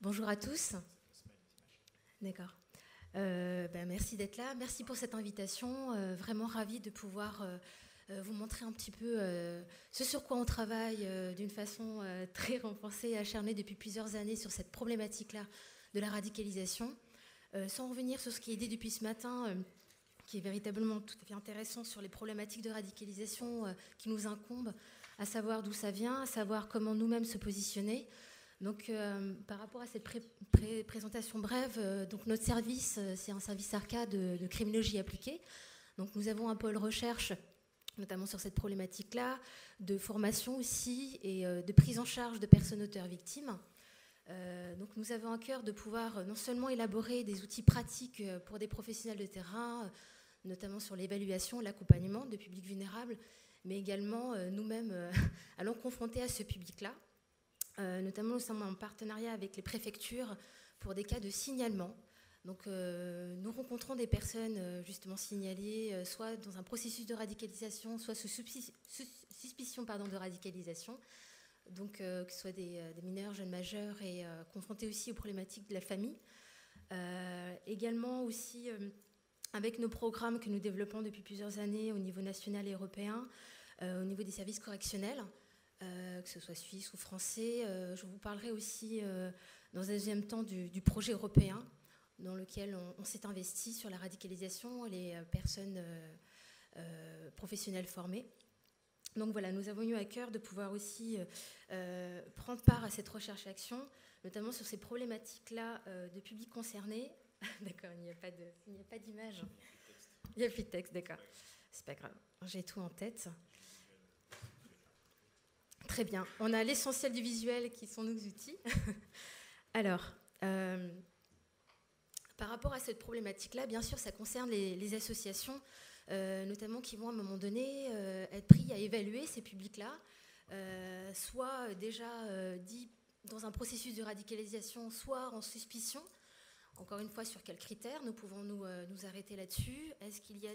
Bonjour à tous. D'accord. Merci d'être là. Merci pour cette invitation. Vraiment ravie de pouvoir vous montrer un petit peu ce sur quoi on travaille d'une façon très renforcée et acharnée depuis plusieurs années sur cette problématique-là de la radicalisation. Sans revenir sur ce qui est dit depuis ce matin, qui est véritablement tout à fait intéressant sur les problématiques de radicalisation qui nous incombent, à savoir d'où ça vient, à savoir comment nous-mêmes se positionner. Donc, par rapport à cette présentation brève, donc notre service, c'est un service ARCA de criminologie appliquée. Donc, nous avons un pôle recherche, notamment sur cette problématique-là, de formation aussi et de prise en charge de personnes auteurs victimes. Donc, nous avons à cœur de pouvoir non seulement élaborer des outils pratiques pour des professionnels de terrain, notamment sur l'évaluation, l'accompagnement de publics vulnérables, mais également nous-mêmes allons confronter à ce public-là. Notamment, nous sommes en partenariat avec les préfectures pour des cas de signalement. Donc, nous rencontrons des personnes justement signalées, soit dans un processus de radicalisation, soit sous suspicion de radicalisation. Donc, que ce soit des mineurs, jeunes majeurs, et confrontés aussi aux problématiques de la famille. Également aussi, avec nos programmes que nous développons depuis plusieurs années au niveau national et européen, au niveau des services correctionnels, que ce soit suisse ou français. Je vous parlerai aussi dans un deuxième temps du projet européen dans lequel on s'est investi sur la radicalisation et les personnes professionnelles formées. Donc voilà, nous avons eu à cœur de pouvoir aussi prendre part à cette recherche-action, notamment sur ces problématiques-là de publics concernés. D'accord, il n'y a pas d'image. Il n'y a plus de texte, d'accord. C'est pas grave, j'ai tout en tête. Très bien. On a l'essentiel du visuel qui sont nos outils. Alors, par rapport à cette problématique-là, bien sûr, ça concerne les associations, notamment qui vont à un moment donné être pris à évaluer ces publics-là, soit déjà dit dans un processus de radicalisation, soit en suspicion. Encore une fois, sur quels critères nous pouvons nous arrêter là-dessus? Est-ce qu'il y a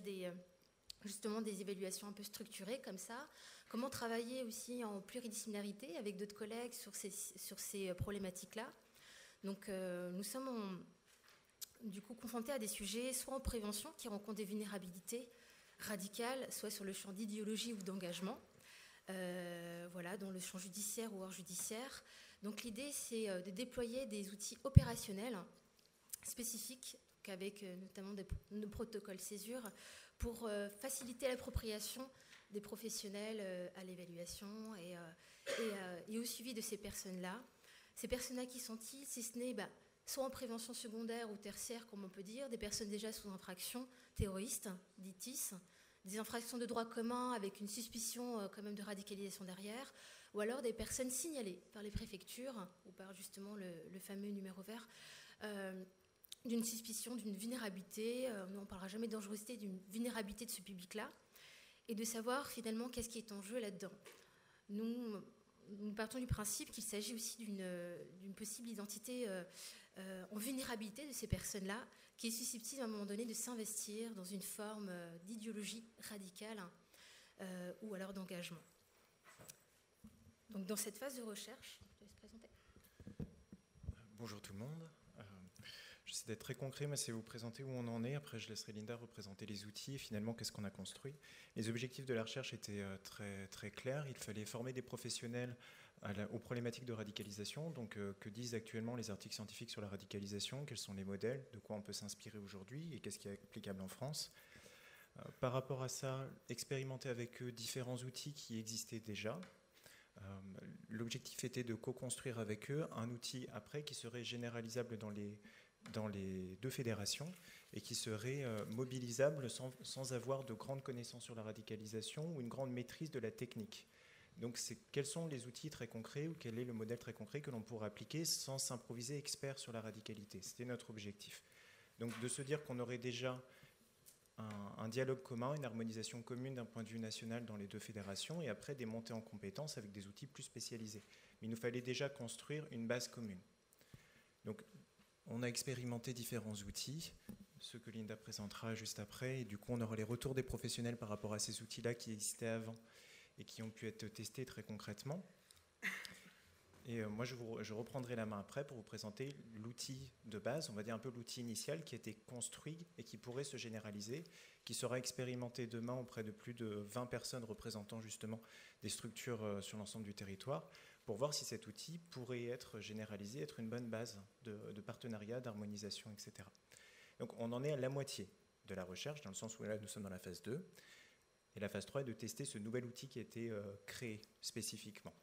justement des évaluations un peu structurées comme ça? Comment travailler aussi en pluridisciplinarité avec d'autres collègues sur ces problématiques-là? Donc, nous sommes du coup confrontés à des sujets soit en prévention qui rencontrent des vulnérabilités radicales, soit sur le champ d'idéologie ou d'engagement, voilà, dans le champ judiciaire ou hors judiciaire. Donc, l'idée, c'est de déployer des outils opérationnels spécifiques, avec notamment nos protocoles césure, pour faciliter l'appropriation des professionnels à l'évaluation et au suivi de ces personnes-là. Ces personnes-là, qui sont-ils, si ce n'est soit en prévention secondaire ou tertiaire, comme on peut dire, des personnes déjà sous infraction terroriste, d'ITIS, des infractions de droit commun avec une suspicion quand même de radicalisation derrière, ou alors des personnes signalées par les préfectures ou par justement le fameux numéro vert, d'une suspicion, d'une vulnérabilité, on ne parlera jamais de dangerosité, d'une vulnérabilité de ce public-là, et de savoir finalement qu'est-ce qui est en jeu là-dedans. Nous partons du principe qu'il s'agit aussi d'une possible identité en vulnérabilité de ces personnes-là, qui est susceptible à un moment donné de s'investir dans une forme d'idéologie radicale ou alors d'engagement. Donc dans cette phase de recherche, je te laisse présenter. Bonjour tout le monde. J'essaie d'être très concret, mais c'est vous présenter où on en est. Après, je laisserai Linda représenter les outils et finalement, qu'est-ce qu'on a construit. Les objectifs de la recherche étaient très, très clairs. Il fallait former des professionnels aux problématiques de radicalisation. Donc, que disent actuellement les articles scientifiques sur la radicalisation? Quels sont les modèles? De quoi on peut s'inspirer aujourd'hui? Et qu'est-ce qui est applicable en France? Par rapport à ça, expérimenter avec eux différents outils qui existaient déjà. L'objectif était de co-construire avec eux un outil après qui serait généralisable dans les deux fédérations et qui serait mobilisable sans avoir de grandes connaissances sur la radicalisation ou une grande maîtrise de la technique. Donc, quels sont les outils très concrets ou quel est le modèle très concret que l'on pourrait appliquer sans s'improviser expert sur la radicalité? C'était notre objectif. Donc, de se dire qu'on aurait déjà un dialogue commun, une harmonisation commune d'un point de vue national dans les deux fédérations et après des montées en compétences avec des outils plus spécialisés. Mais il nous fallait déjà construire une base commune. Donc, on a expérimenté différents outils, ceux que Linda présentera juste après, et du coup on aura les retours des professionnels par rapport à ces outils-là qui existaient avant et qui ont pu être testés très concrètement. Et moi, je reprendrai la main après pour vous présenter l'outil de base, on va dire un peu l'outil initial qui a été construit et qui pourrait se généraliser, qui sera expérimenté demain auprès de plus de 20 personnes représentant justement des structures sur l'ensemble du territoire, pour voir si cet outil pourrait être généralisé, être une bonne base de partenariat, d'harmonisation, etc. Donc on en est à la moitié de la recherche, dans le sens où là nous sommes dans la phase 2, et la phase 3 est de tester ce nouvel outil qui a été créé spécifiquement.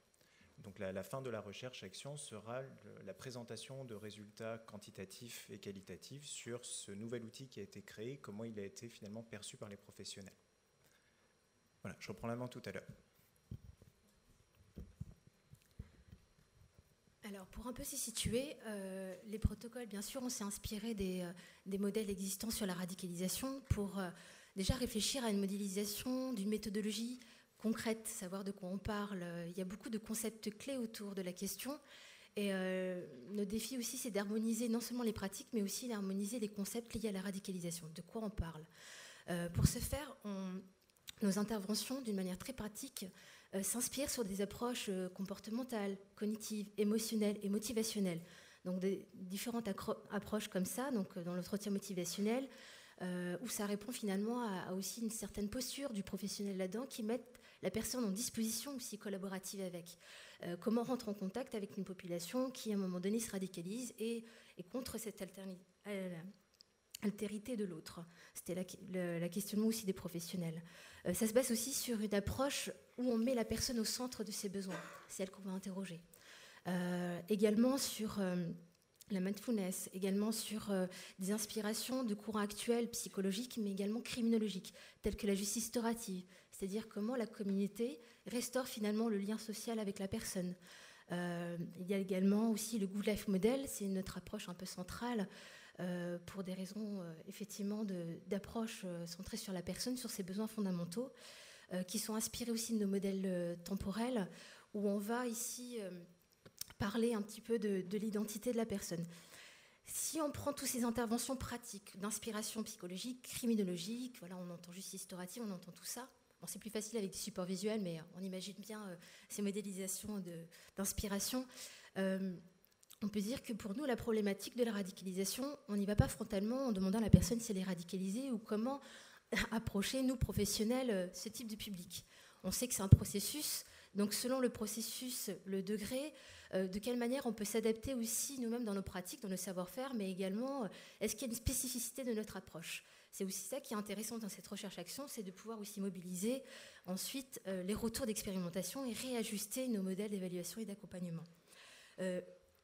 Donc la fin de la recherche action sera la présentation de résultats quantitatifs et qualitatifs sur ce nouvel outil qui a été créé, comment il a été finalement perçu par les professionnels. Voilà, je reprends la main tout à l'heure. Alors, pour un peu s'y situer, les protocoles, bien sûr, on s'est inspiré des modèles existants sur la radicalisation pour déjà réfléchir à une modélisation d'une méthodologie concrète, savoir de quoi on parle. Il y a beaucoup de concepts clés autour de la question. Et notre défi aussi, c'est d'harmoniser non seulement les pratiques, mais aussi d'harmoniser les concepts liés à la radicalisation, de quoi on parle. Pour ce faire, nos interventions, d'une manière très pratique, s'inspirent sur des approches comportementales, cognitives, émotionnelles et motivationnelles. Donc des différentes approches comme ça, donc dans l'entretien motivationnel, où ça répond finalement à aussi une certaine posture du professionnel là-dedans qui met la personne en disposition aussi collaborative avec. Comment rentrer en contact avec une population qui à un moment donné se radicalise et contre cette altérité de l'autre. C'était la questionnement aussi des professionnels. Ça se base aussi sur une approche où on met la personne au centre de ses besoins. C'est elle qu'on va interroger. Également sur la mindfulness, également sur des inspirations de courants actuels psychologiques, mais également criminologiques, tels que la justice restaurative, c'est-à-dire comment la communauté restaure finalement le lien social avec la personne. Il y a également aussi le Good Life Model, c'est notre approche un peu centrale pour des raisons effectivement d'approche centrée sur la personne, sur ses besoins fondamentaux, qui sont inspirés aussi de nos modèles temporels, où on va ici parler un petit peu de l'identité de la personne. Si on prend toutes ces interventions pratiques d'inspiration psychologique, criminologique, voilà, on entend justice restaurative, on entend tout ça. Bon, c'est plus facile avec des supports visuels, mais on imagine bien ces modélisations d'inspiration. On peut dire que pour nous, la problématique de la radicalisation, on n'y va pas frontalement en demandant à la personne si elle est radicalisée ou comment approcher, nous, professionnels, ce type de public. On sait que c'est un processus, donc selon le processus, le degré, de quelle manière on peut s'adapter aussi nous-mêmes dans nos pratiques, dans nos savoir-faire, mais également, est-ce qu'il y a une spécificité de notre approche ? C'est aussi ça qui est intéressant dans cette recherche-action, c'est de pouvoir aussi mobiliser ensuite les retours d'expérimentation et réajuster nos modèles d'évaluation et d'accompagnement.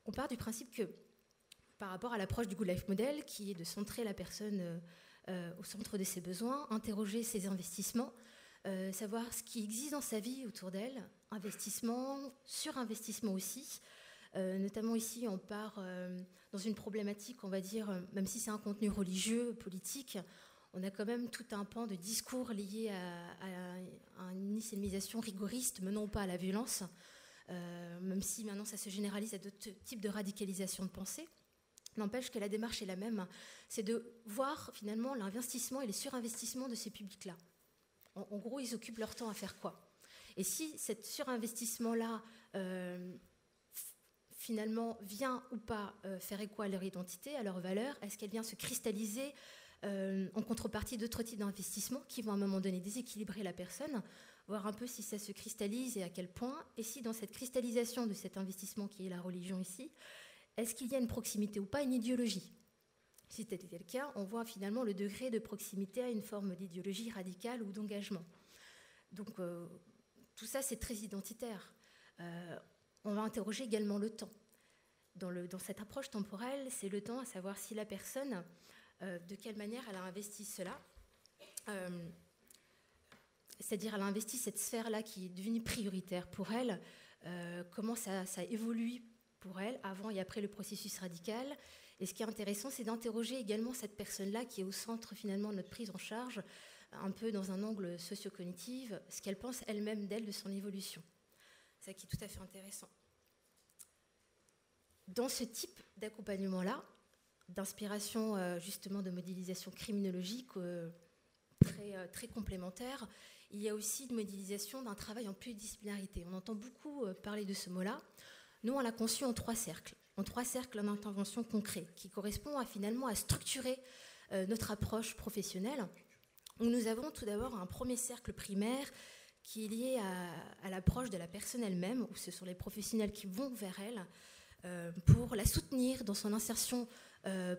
On part du principe que, par rapport à l'approche du Good Life Model, qui est de centrer la personne au centre de ses besoins, interroger ses investissements, savoir ce qui existe dans sa vie autour d'elle, investissement, surinvestissement aussi. Notamment ici, on part dans une problématique, on va dire, même si c'est un contenu religieux, politique, on a quand même tout un pan de discours lié à une islamisation rigoriste menant pas à la violence, même si maintenant ça se généralise à d'autres types de radicalisation de pensée. N'empêche que la démarche est la même, c'est de voir finalement l'investissement et les surinvestissements de ces publics-là. En gros, ils occupent leur temps à faire quoi ? Et si cet surinvestissement-là, finalement, vient ou pas faire écho à leur identité, à leur valeur, est-ce qu'elle vient se cristalliser en contrepartie d'autres types d'investissements qui vont à un moment donné déséquilibrer la personne, voir un peu si ça se cristallise et à quel point, et si dans cette cristallisation de cet investissement qui est la religion ici, est-ce qu'il y a une proximité ou pas, une idéologie ? Si c'était le cas, on voit finalement le degré de proximité à une forme d'idéologie radicale ou d'engagement. Donc tout ça, c'est très identitaire. On va interroger également le temps. Dans cette approche temporelle, c'est le temps, à savoir si la personne, de quelle manière elle a investi cela. C'est-à-dire elle a investi cette sphère-là qui est devenue prioritaire pour elle, comment ça évolue pour elle, avant et après le processus radical. Et ce qui est intéressant, c'est d'interroger également cette personne-là qui est au centre finalement de notre prise en charge, un peu dans un angle socio-cognitif, ce qu'elle pense elle-même d'elle, de son évolution. C'est ça qui est tout à fait intéressant. Dans ce type d'accompagnement-là, d'inspiration justement de modélisation criminologique très complémentaire, il y a aussi une modélisation d'un travail en pluridisciplinarité. On entend beaucoup parler de ce mot-là. Nous, on l'a conçu en 3 cercles. En 3 cercles d'intervention concrets qui correspondent finalement à structurer notre approche professionnelle. Où nous avons tout d'abord un premier cercle primaire qui est lié à l'approche de la personne elle-même, où ce sont les professionnels qui vont vers elle pour la soutenir dans son insertion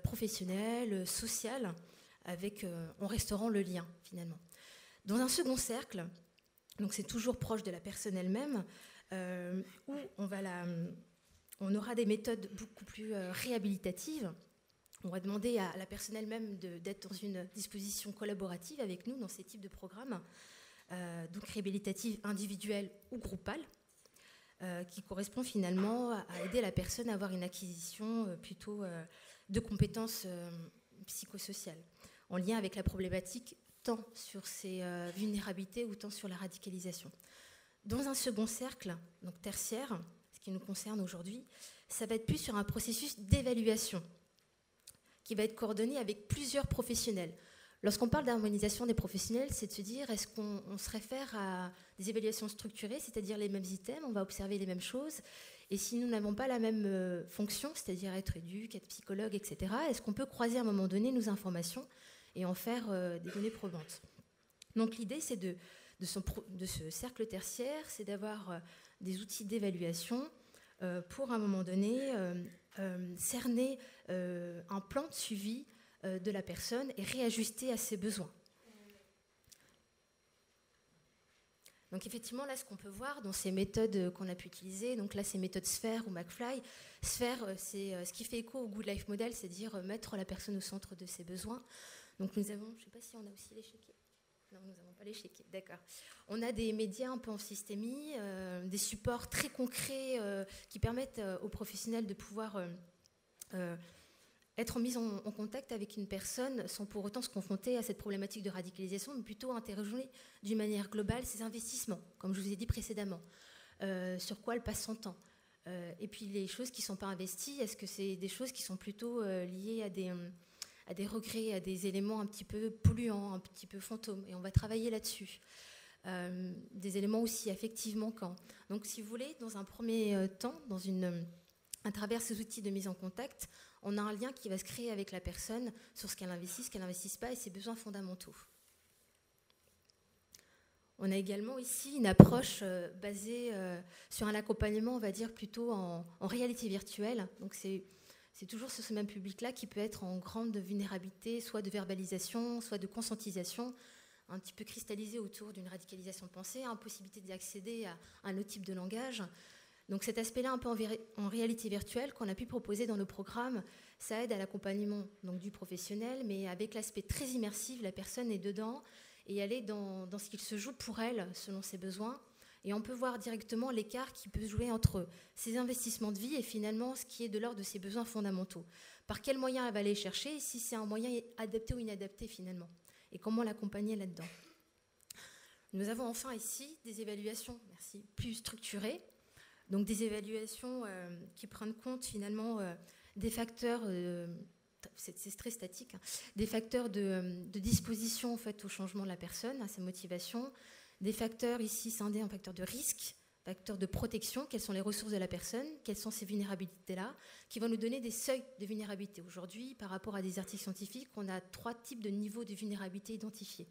professionnelle, sociale, en restaurant le lien finalement. Dans un second cercle, donc c'est toujours proche de la personne elle-même, où on aura des méthodes beaucoup plus réhabilitatives. On va demander à la personne elle-même d'être dans une disposition collaborative avec nous dans ces types de programmes, donc réhabilitative individuelle ou groupale, qui correspond finalement à aider la personne à avoir une acquisition plutôt de compétences psychosociales, en lien avec la problématique tant sur ses vulnérabilités ou tant sur la radicalisation. Dans un second cercle, donc tertiaire, ce qui nous concerne aujourd'hui, ça va être plus sur un processus d'évaluation qui va être coordonné avec plusieurs professionnels. Lorsqu'on parle d'harmonisation des professionnels, c'est de se dire, est-ce qu'on se réfère à des évaluations structurées, c'est-à-dire les mêmes items, on va observer les mêmes choses, et si nous n'avons pas la même fonction, c'est-à-dire être éduc, être psychologue, etc., est-ce qu'on peut croiser à un moment donné nos informations et en faire des données probantes? Donc l'idée, c'est de ce cercle tertiaire, c'est d'avoir des outils d'évaluation pour à un moment donné cerner un plan de suivi de la personne et réajuster à ses besoins. Donc effectivement, là, ce qu'on peut voir dans ces méthodes qu'on a pu utiliser, donc là, ces méthodes SPHERE ou McFly. SPHERE, c'est ce qui fait écho au Good Life Model, c'est-à-dire mettre la personne au centre de ses besoins. Donc nous avons, je ne sais pas si on a aussi les chéquiers. Non, nous n'avons pas les chéquiers, d'accord. On a des médias un peu en systémie, des supports très concrets qui permettent aux professionnels de pouvoir être mis en contact avec une personne sans pour autant se confronter à cette problématique de radicalisation, mais plutôt interroger d'une manière globale ses investissements, comme je vous ai dit précédemment, sur quoi elle passe son temps. Et puis les choses qui ne sont pas investies, est-ce que c'est des choses qui sont plutôt liées à des regrets, à des éléments un petit peu polluants, un petit peu fantômes, et on va travailler là-dessus. Des éléments aussi affectivement manquants. Donc si vous voulez, dans un premier temps, à travers ces outils de mise en contact, on a un lien qui va se créer avec la personne sur ce qu'elle investit, ce qu'elle n'investisse pas et ses besoins fondamentaux. On a également ici une approche basée sur un accompagnement, on va dire, plutôt en réalité virtuelle. Donc c'est toujours ce même public-là qui peut être en grande vulnérabilité, soit de verbalisation, soit de conscientisation, un petit peu cristallisé autour d'une radicalisation de pensée, impossibilité d'y accéder à un autre type de langage. Donc cet aspect-là, un peu en réalité virtuelle, qu'on a pu proposer dans nos programmes, ça aide à l'accompagnement donc, du professionnel, mais avec l'aspect très immersif, la personne est dedans et elle est dans ce qu'il se joue pour elle, selon ses besoins. Et on peut voir directement l'écart qui peut jouer entre ses investissements de vie et finalement ce qui est de l'ordre de ses besoins fondamentaux. Par quels moyens elle va aller chercher, et si c'est un moyen adapté ou inadapté finalement, et comment l'accompagner là-dedans. Nous avons enfin ici des évaluations plus structurées, donc des évaluations qui prennent compte finalement des facteurs, c'est très statique, hein, des facteurs de disposition en fait, au changement de la personne, à sa motivation, des facteurs ici scindés en facteurs de risque, facteurs de protection, quelles sont les ressources de la personne, quelles sont ces vulnérabilités-là, qui vont nous donner des seuils de vulnérabilité. Aujourd'hui, par rapport à des articles scientifiques, on a 3 types de niveaux de vulnérabilité identifiés.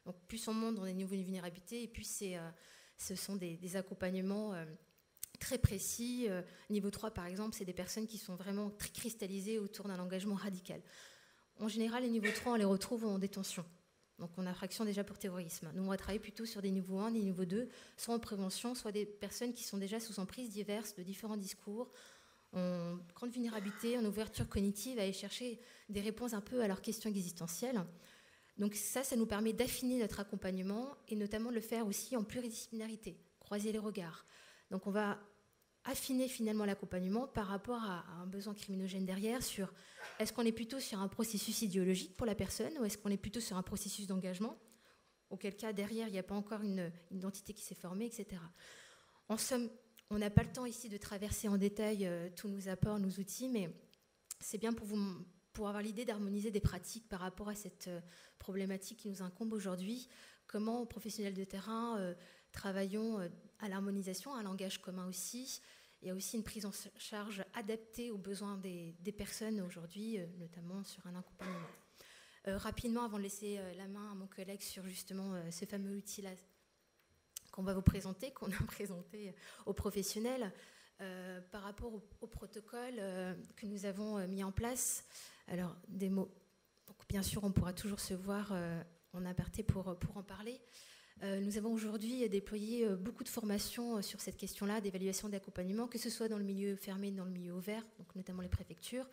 Donc plus on monte dans les niveaux de vulnérabilité, et plus ce sont des accompagnements très précis. Niveau 3, par exemple, c'est des personnes qui sont vraiment très cristallisées autour d'un engagement radical. En général, les niveaux 3, on les retrouve en détention. Donc on a fraction déjà pour terrorisme. Nous, on va travailler plutôt sur des niveaux 1, des niveaux 2, soit en prévention, soit des personnes qui sont déjà sous emprise diverses de différents discours, en grande vulnérabilité, en ouverture cognitive, à aller chercher des réponses un peu à leurs questions existentielles. Donc ça nous permet d'affiner notre accompagnement et notamment de le faire aussi en pluridisciplinarité, croiser les regards. Donc on va affiner finalement l'accompagnement par rapport à un besoin criminogène derrière sur est-ce qu'on est plutôt sur un processus idéologique pour la personne ou est-ce qu'on est plutôt sur un processus d'engagement, auquel cas derrière il n'y a pas encore une identité qui s'est formée, etc. En somme, on n'a pas le temps ici de traverser en détail tous nos apports, nos outils, mais c'est bien pour avoir l'idée d'harmoniser des pratiques par rapport à cette problématique qui nous incombe aujourd'hui, comment, professionnels de terrain, travaillons à l'harmonisation, à un langage commun aussi, Il y a aussi une prise en charge adaptée aux besoins des personnes aujourd'hui, notamment sur un accompagnement. Rapidement, avant de laisser la main à mon collègue sur justement ce fameux outil-là qu'on va vous présenter, qu'on a présenté aux professionnels, par rapport au protocole que nous avons mis en place. Alors, des mots. Donc, bien sûr, on pourra toujours se voir en aparté pour en parler. Nous avons aujourd'hui déployé beaucoup de formations sur cette question-là, d'évaluation d'accompagnement, que ce soit dans le milieu fermé, dans le milieu ouvert, donc notamment les préfectures.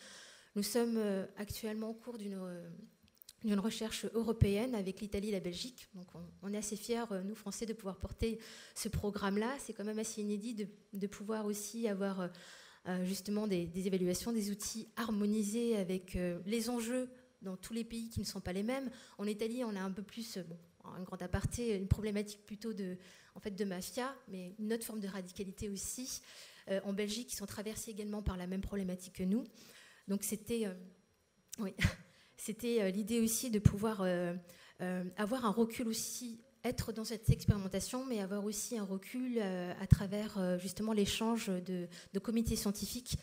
Nous sommes actuellement au cours d'une recherche européenne avec l'Italie et la Belgique. Donc on est assez fiers, nous Français, de pouvoir porter ce programme-là. C'est quand même assez inédit de pouvoir aussi avoir justement des évaluations, des outils harmonisés avec les enjeux dans tous les pays qui ne sont pas les mêmes. En Italie, on a un peu plus, un grand aparté, une problématique plutôt de mafia, mais une autre forme de radicalité aussi. En Belgique, ils sont traversés également par la même problématique que nous. Donc c'était... oui. C'était l'idée aussi de pouvoir avoir un recul aussi, être dans cette expérimentation, mais avoir aussi un recul à travers justement l'échange de comités scientifiques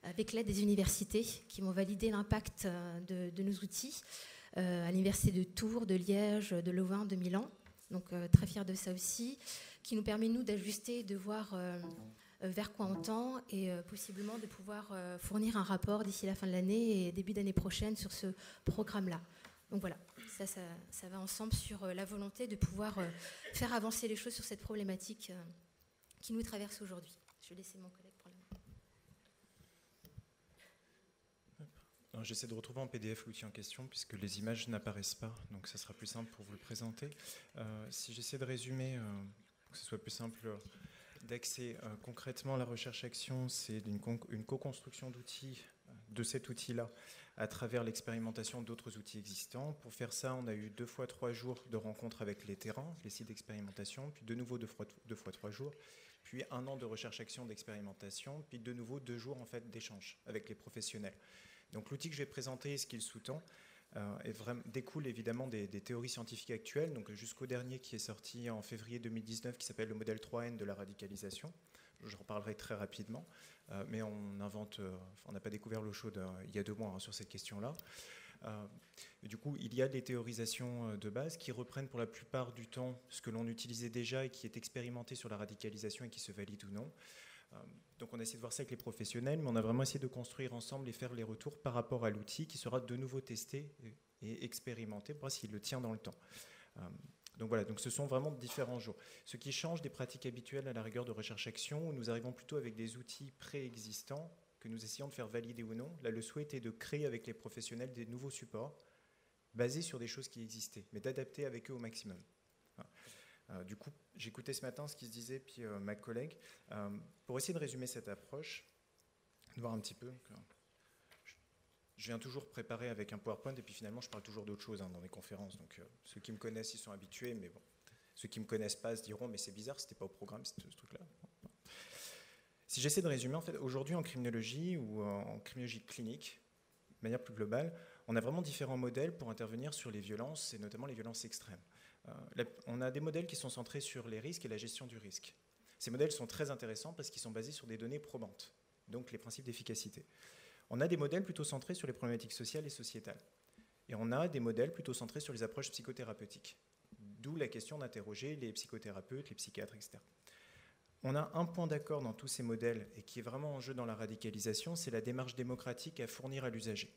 avec l'aide des universités qui vont valider l'impact de nos outils à l'université de Tours, de Liège, de Louvain, de Milan. Donc très fiers de ça aussi, qui nous permet nous d'ajuster, de voir vers quoi on tend et possiblement de pouvoir fournir un rapport d'ici la fin de l'année et début d'année prochaine sur ce programme-là. Donc voilà, ça va ensemble sur la volonté de pouvoir faire avancer les choses sur cette problématique qui nous traverse aujourd'hui. Je vais laisser mon collègue pour la main. J'essaie de retrouver en PDF l'outil en question puisque les images n'apparaissent pas, donc ça sera plus simple pour vous le présenter. Si j'essaie de résumer, pour que ce soit plus simple d'accès, concrètement la recherche-action, c'est une co-construction d'outils, de cet outil-là, à travers l'expérimentation d'autres outils existants. Pour faire ça, on a eu 2 fois 3 jours de rencontres avec les terrains, les sites d'expérimentation, puis de nouveau 2 fois 3 jours, puis 1 an de recherche-action d'expérimentation, puis de nouveau 2 jours en fait, d'échange avec les professionnels. Donc l'outil que je vais présenter et ce qu'il sous-tend découle évidemment des théories scientifiques actuelles, donc jusqu'au dernier qui est sorti en février 2019, qui s'appelle le modèle 3N de la radicalisation. Je reparlerai très rapidement, mais on n'a pas découvert l'eau chaude il y a 2 mois sur cette question-là. Du coup, il y a des théorisations de base qui reprennent pour la plupart du temps ce que l'on utilisait déjà et qui est expérimenté sur la radicalisation et qui se valide ou non. Donc on a essayé de voir ça avec les professionnels, mais on a vraiment essayé de construire ensemble et faire les retours par rapport à l'outil qui sera de nouveau testé et expérimenté pour voir s'il le tient dans le temps. Donc voilà, donc ce sont vraiment différents jours. Ce qui change des pratiques habituelles à la rigueur de recherche-action, où nous arrivons plutôt avec des outils préexistants que nous essayons de faire valider ou non. Là, le souhait était de créer avec les professionnels des nouveaux supports basés sur des choses qui existaient, mais d'adapter avec eux au maximum. Du coup, j'écoutais ce matin ce qui se disait, puis ma collègue, pour essayer de résumer cette approche, de voir un petit peu. Je viens toujours préparer avec un PowerPoint, et puis finalement, je parle toujours d'autre chose dans mes conférences. Donc, ceux qui me connaissent, ils sont habitués, mais bon, ceux qui ne me connaissent pas se diront, mais c'est bizarre, c'était pas au programme, ce truc-là. Si j'essaie de résumer, en fait, aujourd'hui en criminologie ou en criminologie clinique, de manière plus globale, on a vraiment différents modèles pour intervenir sur les violences, et notamment les violences extrêmes. On a des modèles qui sont centrés sur les risques et la gestion du risque. Ces modèles sont très intéressants parce qu'ils sont basés sur des données probantes, donc les principes d'efficacité. On a des modèles plutôt centrés sur les problématiques sociales et sociétales. Et on a des modèles plutôt centrés sur les approches psychothérapeutiques, d'où la question d'interroger les psychothérapeutes, les psychiatres, etc. On a un point d'accord dans tous ces modèles et qui est vraiment en jeu dans la radicalisation, c'est la démarche démocratique à fournir à l'usager.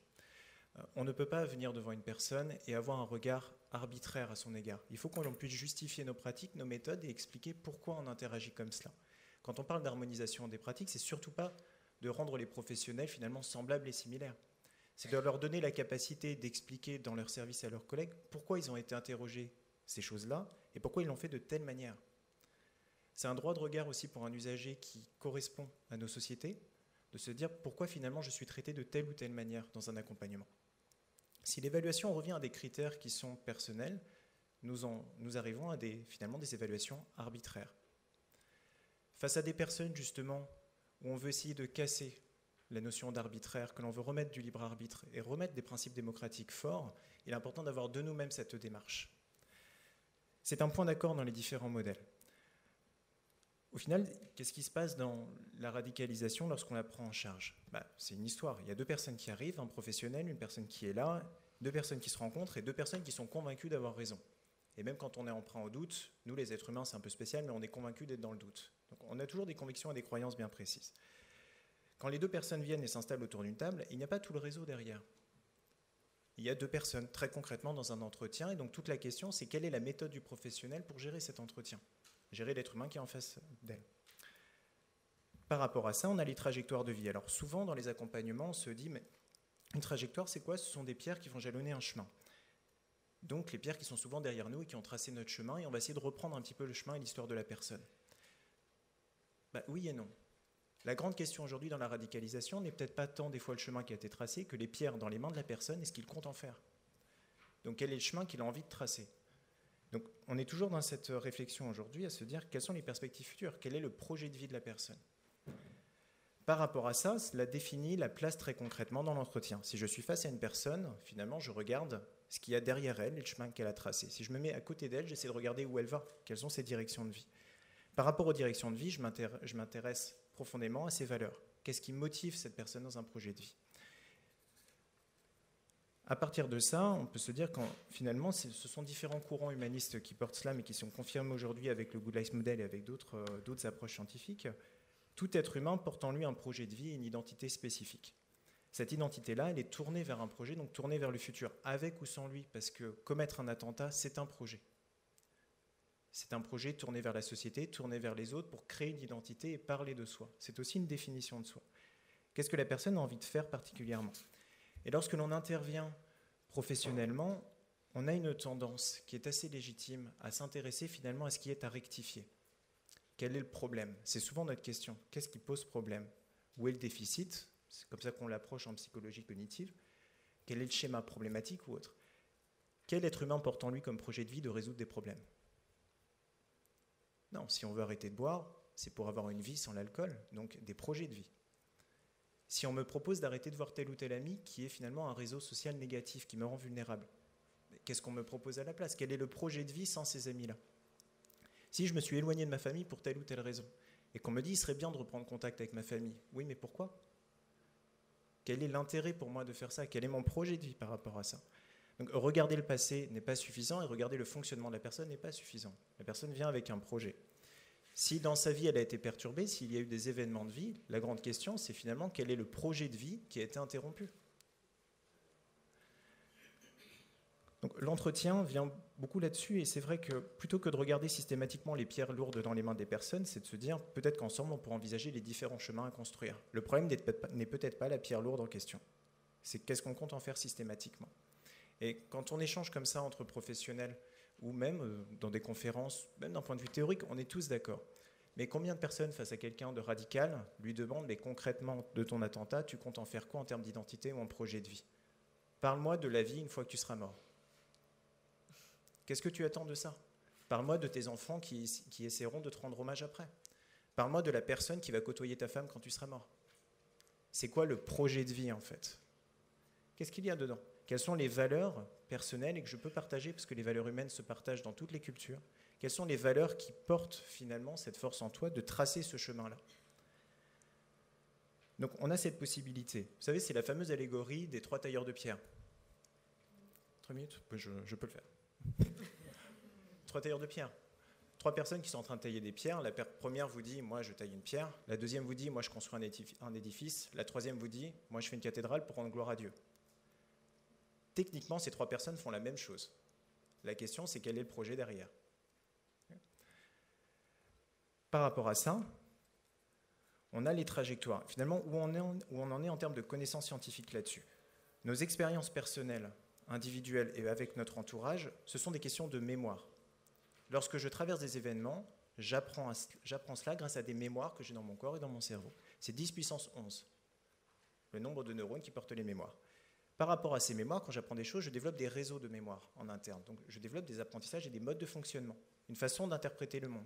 On ne peut pas venir devant une personne et avoir un regard arbitraire à son égard. Il faut qu'on puisse justifier nos pratiques, nos méthodes et expliquer pourquoi on interagit comme cela. Quand on parle d'harmonisation des pratiques, c'est surtout pas de rendre les professionnels finalement semblables et similaires. C'est de leur donner la capacité d'expliquer dans leur service à leurs collègues pourquoi ils ont été interrogés ces choses-là et pourquoi ils l'ont fait de telle manière. C'est un droit de regard aussi pour un usager qui correspond à nos sociétés, de se dire pourquoi finalement je suis traité de telle ou telle manière dans un accompagnement. Si l'évaluation revient à des critères qui sont personnels, nous arrivons à finalement des évaluations arbitraires. Face à des personnes justement où on veut essayer de casser la notion d'arbitraire, que l'on veut remettre du libre arbitre et remettre des principes démocratiques forts, il est important d'avoir de nous-mêmes cette démarche. C'est un point d'accord dans les différents modèles. Au final, qu'est-ce qui se passe dans la radicalisation lorsqu'on la prend en charge? C'est une histoire. Il y a 2 personnes qui arrivent, un professionnel, une personne qui est là, 2 personnes qui se rencontrent et 2 personnes qui sont convaincues d'avoir raison. Et même quand on est emprunt au doute, nous les êtres humains c'est un peu spécial, mais on est convaincus d'être dans le doute. Donc on a toujours des convictions et des croyances bien précises. Quand les 2 personnes viennent et s'installent autour d'une table, il n'y a pas tout le réseau derrière. Il y a 2 personnes très concrètement dans un entretien, et donc toute la question c'est quelle est la méthode du professionnel pour gérer cet entretien, gérer l'être humain qui est en face d'elle. Par rapport à ça, on a les trajectoires de vie. Alors souvent dans les accompagnements, on se dit mais une trajectoire c'est quoi? Ce sont des pierres qui vont jalonner un chemin. Donc les pierres qui sont souvent derrière nous et qui ont tracé notre chemin, et on va essayer de reprendre un petit peu le chemin et l'histoire de la personne. Oui et non. La grande question aujourd'hui dans la radicalisation n'est peut-être pas tant des fois le chemin qui a été tracé que les pierres dans les mains de la personne et ce qu'il compte en faire. Donc quel est le chemin qu'il a envie de tracer? Donc on est toujours dans cette réflexion aujourd'hui à se dire quelles sont les perspectives futures, quel est le projet de vie de la personne. Par rapport à ça, cela définit la place très concrètement dans l'entretien. Si je suis face à une personne, finalement je regarde ce qu'il y a derrière elle et le chemin qu'elle a tracé. Si je me mets à côté d'elle, j'essaie de regarder où elle va, quelles sont ses directions de vie. Par rapport aux directions de vie, je m'intéresse profondément à ses valeurs. Qu'est-ce qui motive cette personne dans un projet de vie? À partir de ça, on peut se dire que finalement, ce sont différents courants humanistes qui portent cela, mais qui sont confirmés aujourd'hui avec le Good Life Model et avec d'autres approches scientifiques. Tout être humain porte en lui un projet de vie et une identité spécifique. Cette identité-là, elle est tournée vers un projet, donc tournée vers le futur, avec ou sans lui, parce que commettre un attentat, c'est un projet. C'est un projet tourné vers la société, tourné vers les autres, pour créer une identité et parler de soi. C'est aussi une définition de soi. Qu'est-ce que la personne a envie de faire particulièrement? Et lorsque l'on intervient professionnellement, on a une tendance qui est assez légitime à s'intéresser finalement à ce qui est à rectifier. Quel est le problème? C'est souvent notre question. Qu'est-ce qui pose problème? Où est le déficit? C'est comme ça qu'on l'approche en psychologie cognitive. Quel est le schéma problématique ou autre? Quel être humain porte en lui comme projet de vie de résoudre des problèmes? Non, si on veut arrêter de boire, c'est pour avoir une vie sans l'alcool, donc des projets de vie. Si on me propose d'arrêter de voir tel ou tel ami qui est finalement un réseau social négatif, qui me rend vulnérable, qu'est-ce qu'on me propose à la place? Quel est le projet de vie sans ces amis-là? Si je me suis éloigné de ma famille pour telle ou telle raison, et qu'on me dit il serait bien de reprendre contact avec ma famille, oui, mais pourquoi? Quel est l'intérêt pour moi de faire ça? Quel est mon projet de vie par rapport à ça? Donc regarder le passé n'est pas suffisant et regarder le fonctionnement de la personne n'est pas suffisant. La personne vient avec un projet. Si dans sa vie elle a été perturbée, s'il y a eu des événements de vie, la grande question c'est finalement quel est le projet de vie qui a été interrompu. Donc l'entretien vient beaucoup là-dessus et c'est vrai que plutôt que de regarder systématiquement les pierres lourdes dans les mains des personnes, c'est de se dire peut-être qu'ensemble on pourra envisager les différents chemins à construire. Le problème n'est peut-être pas la pierre lourde en question, c'est qu'est-ce qu'on compte en faire systématiquement. Et quand on échange comme ça entre professionnels ou même dans des conférences, même d'un point de vue théorique, on est tous d'accord. Mais combien de personnes face à quelqu'un de radical lui demandent mais concrètement de ton attentat, tu comptes en faire quoi en termes d'identité ou en projet de vie? Parle-moi de la vie une fois que tu seras mort. Qu'est-ce que tu attends de ça? Parle-moi de tes enfants qui essaieront de te rendre hommage après. Parle-moi de la personne qui va côtoyer ta femme quand tu seras mort. C'est quoi le projet de vie en fait? Qu'est-ce qu'il y a dedans? Quelles sont les valeurs personnelles et que je peux partager, parce que les valeurs humaines se partagent dans toutes les cultures? Quelles sont les valeurs qui portent finalement cette force en toi de tracer ce chemin-là? Donc on a cette possibilité. Vous savez, c'est la fameuse allégorie des 3 tailleurs de pierre. 3 minutes? Je peux le faire. 3 tailleurs de pierre. 3 personnes qui sont en train de tailler des pierres. La première vous dit, moi je taille une pierre. La deuxième vous dit, moi je construis un édifice. La troisième vous dit, moi je fais une cathédrale pour rendre gloire à Dieu. Techniquement, ces 3 personnes font la même chose. La question, c'est quel est le projet derrière? Par rapport à ça, on a les trajectoires. Finalement, où on en est en termes de connaissances scientifiques là-dessus. Nos expériences personnelles, individuelles et avec notre entourage, ce sont des questions de mémoire. Lorsque je traverse des événements, j'apprends cela grâce à des mémoires que j'ai dans mon corps et dans mon cerveau. C'est 10 puissance 11, le nombre de neurones qui portent les mémoires. Par rapport à ces mémoires, quand j'apprends des choses, je développe des réseaux de mémoire en interne. Donc je développe des apprentissages et des modes de fonctionnement, une façon d'interpréter le monde.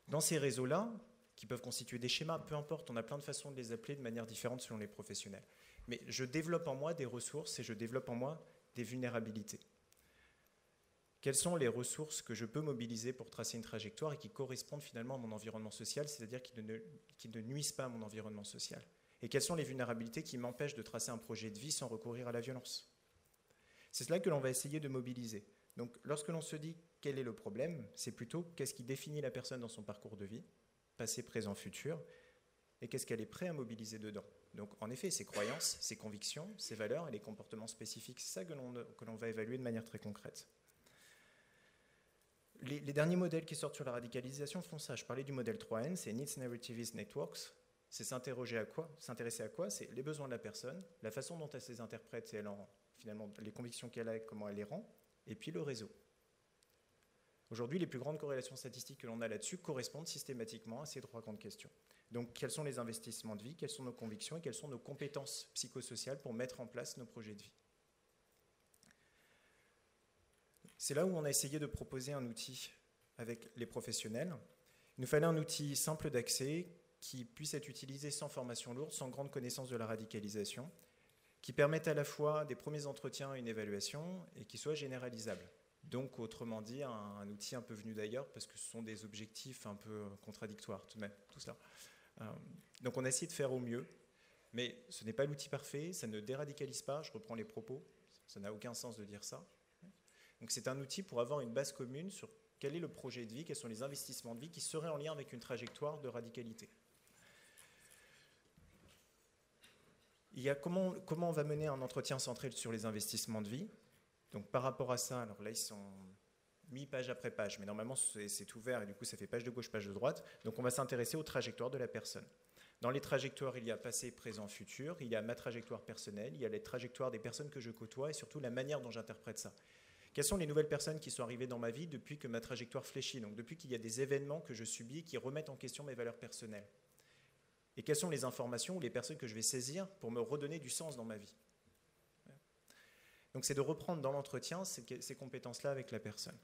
Dans ces réseaux-là, qui peuvent constituer des schémas, peu importe, on a plein de façons de les appeler de manière différente selon les professionnels. Mais je développe en moi des ressources et je développe en moi des vulnérabilités. quelles sont les ressources que je peux mobiliser pour tracer une trajectoire et qui correspondent finalement à mon environnement social, c'est-à-dire qui ne nuisent pas à mon environnement social. Et quelles sont les vulnérabilités qui m'empêchent de tracer un projet de vie sans recourir à la violence. C'est cela que l'on va essayer de mobiliser. Donc lorsque l'on se dit quel est le problème, c'est plutôt qu'est-ce qui définit la personne dans son parcours de vie, passé, présent, futur, et qu'est-ce qu'elle est prête à mobiliser dedans. Donc en effet, ses croyances, ses convictions, ses valeurs et les comportements spécifiques, c'est ça que l'on va évaluer de manière très concrète. Les derniers modèles qui sortent sur la radicalisation font ça. Je parlais du modèle 3N, c'est Needs Narrativist Networks. C'est s'intéresser à quoi? C'est les besoins de la personne, la façon dont elle les interprète et finalement les convictions qu'elle a et comment elle les rend, et puis le réseau. Aujourd'hui, les plus grandes corrélations statistiques que l'on a là-dessus correspondent systématiquement à ces trois grandes questions. Donc, quels sont les investissements de vie, quelles sont nos convictions et quelles sont nos compétences psychosociales pour mettre en place nos projets de vie. C'est là où on a essayé de proposer un outil avec les professionnels. Il nous fallait un outil simple d'accès qui puisse être utilisé sans formation lourde, sans grande connaissance de la radicalisation, qui permette à la fois des premiers entretiens et une évaluation et qui soit généralisable. Donc, autrement dit, un outil un peu venu d'ailleurs, parce que ce sont des objectifs un peu contradictoires tout de même, tout cela. Donc, on a essayé de faire au mieux, mais ce n'est pas l'outil parfait, ça ne déradicalise pas, je reprends les propos, ça n'a aucun sens de dire ça. Donc, c'est un outil pour avoir une base commune sur quel est le projet de vie, quels sont les investissements de vie qui seraient en lien avec une trajectoire de radicalité. Il y a comment on va mener un entretien centré sur les investissements de vie. Donc par rapport à ça, alors là ils sont mis page après page, mais normalement c'est ouvert et du coup ça fait page de gauche, page de droite. Donc on va s'intéresser aux trajectoires de la personne. Dans les trajectoires, il y a passé, présent, futur, il y a ma trajectoire personnelle, il y a les trajectoires des personnes que je côtoie et surtout la manière dont j'interprète ça. Quelles sont les nouvelles personnes qui sont arrivées dans ma vie depuis que ma trajectoire fléchit, donc depuis qu'il y a des événements que je subis qui remettent en question mes valeurs personnelles. Et quelles sont les informations ou les personnes que je vais saisir pour me redonner du sens dans ma vie. Donc c'est de reprendre dans l'entretien ces compétences-là avec la personne.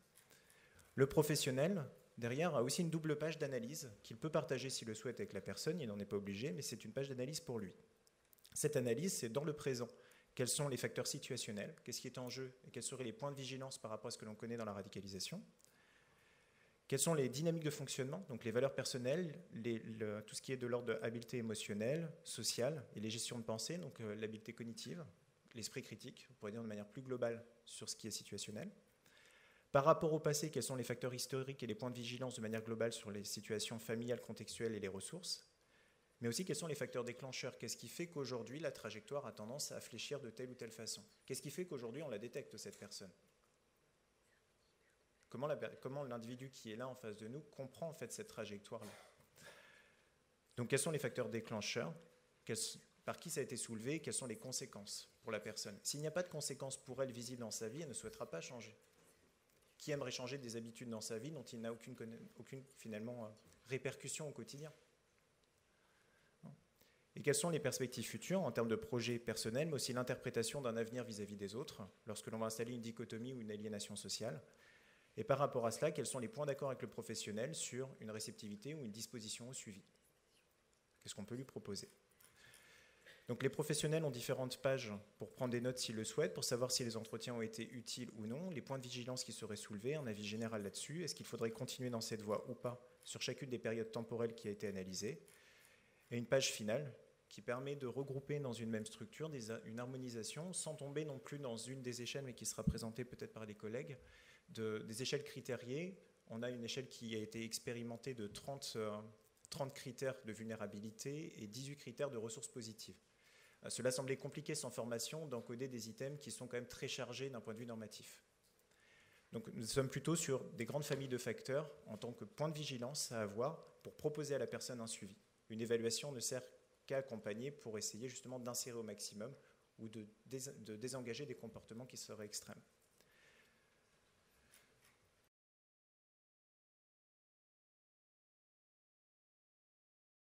Le professionnel, derrière, a aussi une double page d'analyse qu'il peut partager s'il le souhaite avec la personne, il n'en est pas obligé, mais c'est une page d'analyse pour lui. Cette analyse, c'est dans le présent. Quels sont les facteurs situationnels, qu'est-ce qui est en jeu et quels seraient les points de vigilance par rapport à ce que l'on connaît dans la radicalisation. Quelles sont les dynamiques de fonctionnement, donc les valeurs personnelles, tout ce qui est de l'ordre de l'habileté émotionnelle, sociale et les gestions de pensée, donc l'habileté cognitive, l'esprit critique, on pourrait dire de manière plus globale sur ce qui est situationnel. Par rapport au passé, quels sont les facteurs historiques et les points de vigilance de manière globale sur les situations familiales, contextuelles et les ressources. Mais aussi quels sont les facteurs déclencheurs, qu'est-ce qui fait qu'aujourd'hui la trajectoire a tendance à fléchir de telle ou telle façon. Qu'est-ce qui fait qu'aujourd'hui on la détecte, cette personne. Comment l'individu qui est là en face de nous comprend en fait cette trajectoire-là. Donc quels sont les facteurs déclencheurs, par qui ça a été soulevé, quelles sont les conséquences pour la personne. S'il n'y a pas de conséquences pour elle visibles dans sa vie, elle ne souhaitera pas changer. Qui aimerait changer des habitudes dans sa vie dont il n'a aucune finalement répercussion au quotidien. Et quelles sont les perspectives futures en termes de projets personnels, mais aussi l'interprétation d'un avenir vis-à-vis des autres, lorsque l'on va installer une dichotomie ou une aliénation sociale. Et par rapport à cela, quels sont les points d'accord avec le professionnel sur une réceptivité ou une disposition au suivi. Qu'est-ce qu'on peut lui proposer? Donc les professionnels ont différentes pages pour prendre des notes s'ils le souhaitent, pour savoir si les entretiens ont été utiles ou non, les points de vigilance qui seraient soulevés, un avis général là-dessus, est-ce qu'il faudrait continuer dans cette voie ou pas sur chacune des périodes temporelles qui a été analysée, et une page finale qui permet de regrouper dans une même structure une harmonisation sans tomber non plus dans une des échelles, mais qui sera présentée peut-être par des collègues, des échelles critériées. On a une échelle qui a été expérimentée de 30 critères de vulnérabilité et 18 critères de ressources positives. Cela semblait compliqué sans formation d'encoder des items qui sont quand même très chargés d'un point de vue normatif. Donc nous sommes plutôt sur des grandes familles de facteurs en tant que point de vigilance à avoir pour proposer à la personne un suivi. Une évaluation ne sert qu'à accompagner pour essayer justement d'insérer au maximum ou de désengager des comportements qui seraient extrêmes.